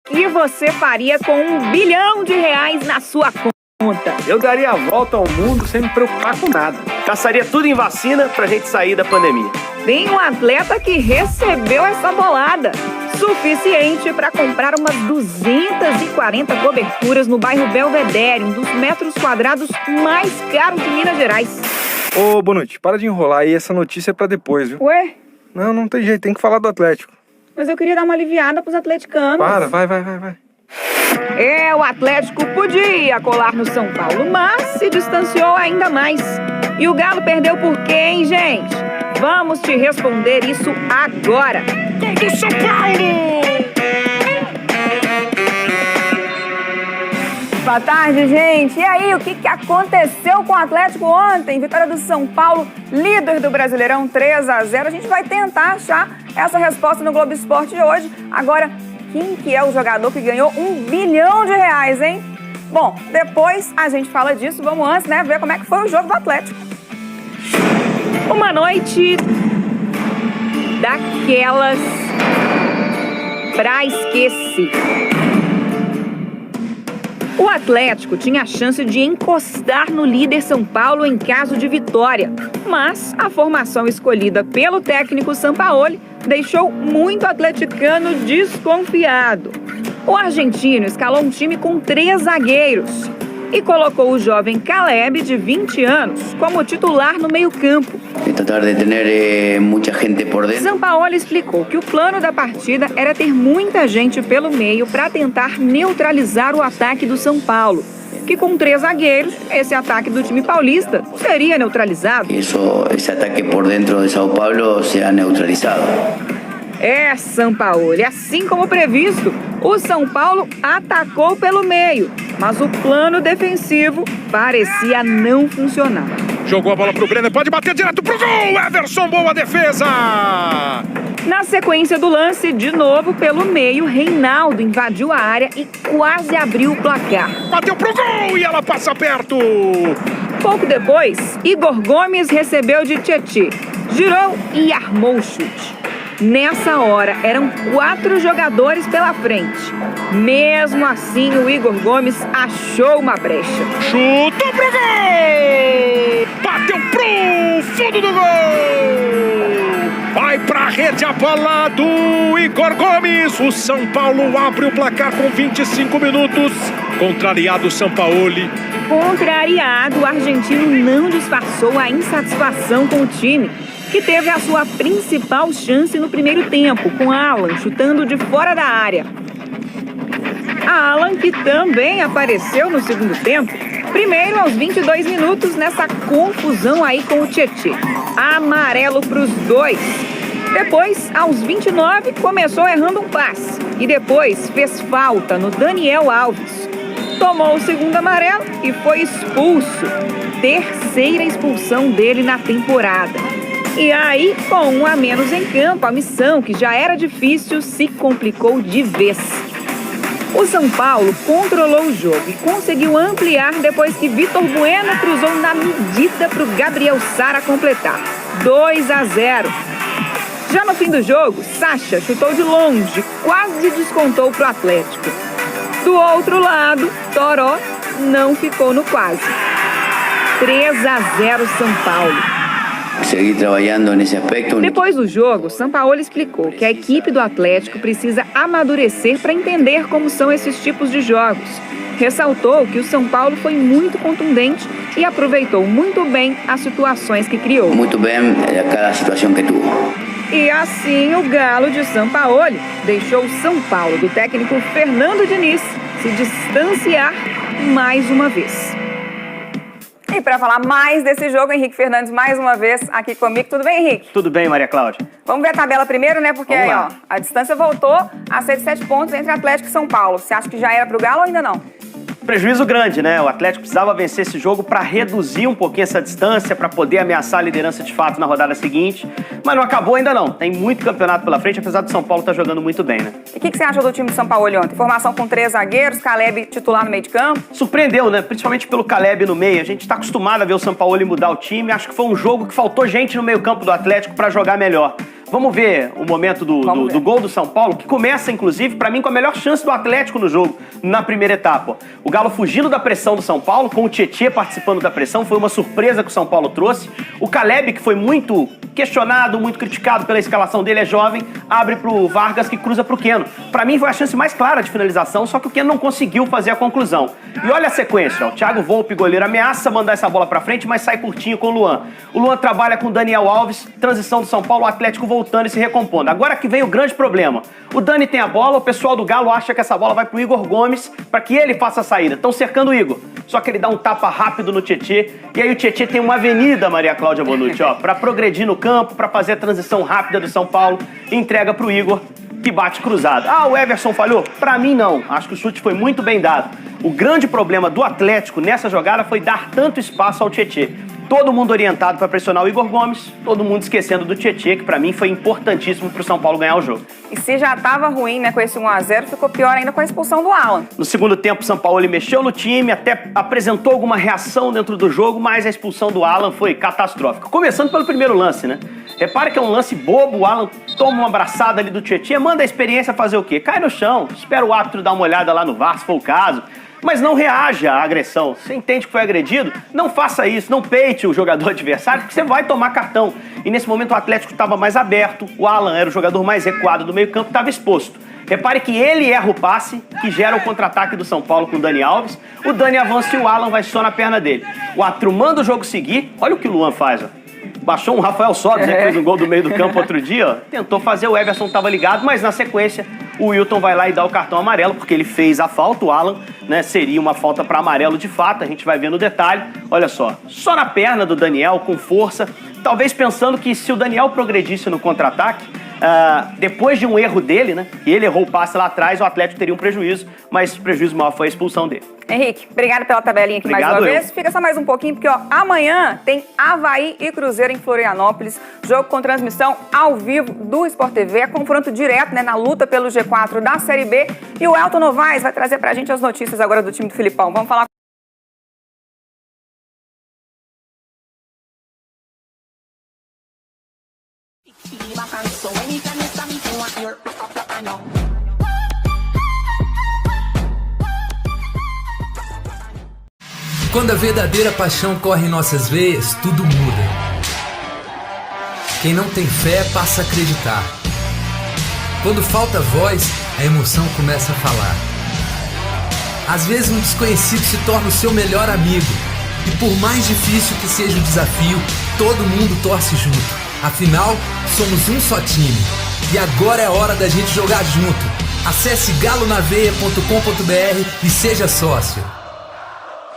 que você faria com R$1 bilhão na sua conta? Eu daria a volta ao mundo sem me preocupar com nada. Gastaria tudo em vacina pra gente sair da pandemia. Tem um atleta que recebeu essa bolada. Suficiente para comprar umas 240 coberturas no bairro Belvedere, um dos metros quadrados mais caros de Minas Gerais. Ô, Bonucci, para de enrolar aí, essa notícia é pra depois, viu? Ué? Não tem jeito, tem que falar do Atlético. Mas eu queria dar uma aliviada pros atleticanos. Para, vai. O Atlético podia colar no São Paulo, mas se distanciou ainda mais. E o Galo perdeu por quê, hein, gente? Vamos te responder isso agora. Gol do São Paulo! Boa tarde, gente. E aí, o que aconteceu com o Atlético ontem? Vitória do São Paulo, líder do Brasileirão, 3-0. A gente vai tentar achar essa resposta no Globo Esporte de hoje. Agora, quem que é o jogador que ganhou R$1 bilhão, hein? Bom, depois a gente fala disso. Vamos antes, né, ver como é que foi o jogo do Atlético. Uma noite daquelas pra esquecer. O Atlético tinha a chance de encostar no líder São Paulo em caso de vitória, mas a formação escolhida pelo técnico Sampaoli deixou muito atleticano desconfiado. O argentino escalou um time com 3 zagueiros e colocou o jovem Caleb, de 20 anos, como titular no meio-campo. Sampaoli explicou que o plano da partida era ter muita gente pelo meio para tentar neutralizar o ataque do São Paulo, que com 3 zagueiros, esse ataque do time paulista seria neutralizado. Esse ataque por dentro de São Paulo será neutralizado. Sampaoli, assim como previsto, o São Paulo atacou pelo meio, mas o plano defensivo parecia não funcionar. Jogou a bola pro Brenner, pode bater direto pro gol! Everson, boa defesa! Na sequência do lance, de novo pelo meio, Reinaldo invadiu a área e quase abriu o placar. Bateu pro gol e ela passa perto! Pouco depois, Igor Gomes recebeu de Tietê, girou e armou o chute. Nessa hora, eram 4 jogadores pela frente. Mesmo assim, o Igor Gomes achou uma brecha. Chutou pro gol! Bateu pro fundo do gol! Vai pra rede a bola do Igor Gomes. O São Paulo abre o placar com 25 minutos. Contrariado o Sampaoli. Contrariado, o argentino não disfarçou a insatisfação com o time, que teve a sua principal chance no primeiro tempo, com Alan chutando de fora da área. Alan, que também apareceu no segundo tempo, primeiro aos 22 minutos nessa confusão aí com o Tietê. Amarelo para os dois. Depois, aos 29, começou errando um passe e depois fez falta no Daniel Alves. Tomou o segundo amarelo e foi expulso. Terceira expulsão dele na temporada. E aí, com 1 a menos em campo, a missão, que já era difícil, se complicou de vez. O São Paulo controlou o jogo e conseguiu ampliar depois que Vitor Bueno cruzou na medida para o Gabriel Sara completar. 2-0. Já no fim do jogo, Sacha chutou de longe, quase descontou para o Atlético. Do outro lado, Toró não ficou no quase. 3-0 São Paulo. Seguir trabalhando nesse aspecto. Depois do jogo, Sampaoli explicou que a equipe do Atlético precisa amadurecer para entender como são esses tipos de jogos. Ressaltou que o São Paulo foi muito contundente e aproveitou muito bem as situações que criou. Muito bem cada situação que teve. E assim o Galo de Sampaoli deixou o São Paulo do técnico Fernando Diniz se distanciar mais uma vez. E para falar mais desse jogo, Henrique Fernandes, mais uma vez aqui comigo. Tudo bem, Henrique? Tudo bem, Maria Cláudia. Vamos ver a tabela primeiro, né? Porque aí, ó, a distância voltou a ser de 7 pontos entre Atlético e São Paulo. Você acha que já era pro Galo ou ainda não? Prejuízo grande, né? O Atlético precisava vencer esse jogo para reduzir um pouquinho essa distância, para poder ameaçar a liderança de fato na rodada seguinte. Mas não acabou ainda não. Tem muito campeonato pela frente, apesar do São Paulo estar jogando muito bem, né? E o que você achou do time de São Paulo ontem? Formação com 3 zagueiros, Caleb titular no meio de campo? Surpreendeu, né? Principalmente pelo Caleb no meio. A gente está acostumado a ver o São Paulo mudar o time. Acho que foi um jogo que faltou gente no meio campo do Atlético para jogar melhor. Vamos ver o momento do gol do São Paulo, que começa, inclusive, pra mim, com a melhor chance do Atlético no jogo, na primeira etapa. O Galo fugindo da pressão do São Paulo, com o Tietê participando da pressão, foi uma surpresa que o São Paulo trouxe. O Caleb, que foi muito questionado, muito criticado pela escalação dele, é jovem, abre pro Vargas, que cruza pro Keno. Pra mim, foi a chance mais clara de finalização, só que o Keno não conseguiu fazer a conclusão. E olha a sequência, ó, o Thiago Volpi, goleiro, ameaça mandar essa bola pra frente, mas sai curtinho com o Luan. O Luan trabalha com o Daniel Alves, transição do São Paulo, o Atlético voltando e se recompondo. Agora que vem o grande problema. O Dani tem a bola, o pessoal do Galo acha que essa bola vai pro Igor Gomes para que ele faça a saída. Estão cercando o Igor. Só que ele dá um tapa rápido no Tietê. E aí o Tietê tem uma avenida, Maria Cláudia Bonucci, ó, para progredir no campo, para fazer a transição rápida do São Paulo. E entrega pro Igor, que bate cruzado. Ah, o Everson falhou? Pra mim não. Acho que o chute foi muito bem dado. O grande problema do Atlético nessa jogada foi dar tanto espaço ao Tietê. Todo mundo orientado para pressionar o Igor Gomes, todo mundo esquecendo do Tietê, que pra mim foi importantíssimo pro São Paulo ganhar o jogo. E se já tava ruim, né, com esse 1-0, ficou pior ainda com a expulsão do Alan. No segundo tempo, o São Paulo ele mexeu no time, até apresentou alguma reação dentro do jogo, mas a expulsão do Alan foi catastrófica. Começando pelo primeiro lance, né? Repare que é um lance bobo, o Alan toma uma abraçada ali do Tietê, manda a experiência fazer o quê? Cai no chão, espera o árbitro dar uma olhada lá no VAR, se for o caso. Mas não reaja à agressão. Você entende que foi agredido? Não faça isso, não peite o jogador adversário, porque você vai tomar cartão. E nesse momento o Atlético estava mais aberto, o Alan era o jogador mais recuado do meio-campo, estava exposto. Repare que ele erra o passe, que gera o contra-ataque do São Paulo com o Dani Alves. O Dani avança e o Alan vai só na perna dele. O Atru manda o jogo seguir, olha o que o Luan faz, ó. Baixou um Rafael Sobis, né, que fez um gol do meio do campo outro dia, ó. Tentou fazer, o Everson estava ligado, mas na sequência o Wilton vai lá e dá o cartão amarelo, porque ele fez a falta, o Alan, né, seria uma falta para amarelo de fato, a gente vai ver no detalhe. Olha só na perna do Daniel, com força, talvez pensando que se o Daniel progredisse no contra-ataque, depois de um erro dele, né, e ele errou o passe lá atrás, o Atlético teria um prejuízo, mas o prejuízo maior foi a expulsão dele. Henrique, obrigado pela tabelinha aqui. Obrigado, mais uma vez. Fica só mais um pouquinho, porque ó, amanhã tem Avaí e Cruzeiro em Florianópolis, jogo com transmissão ao vivo do Sport TV, é confronto direto, né, na luta pelo G4 da Série B, e o Elton Novaes vai trazer pra gente as notícias agora do time do Filipão. Vamos falar. Quando a verdadeira paixão corre em nossas veias, tudo muda. Quem não tem fé passa a acreditar. Quando falta voz, a emoção começa a falar. Às vezes um desconhecido se torna o seu melhor amigo. E por mais difícil que seja o desafio, todo mundo torce junto. Afinal, somos um só time. E agora é hora da gente jogar junto. Acesse galonaveia.com.br e seja sócio.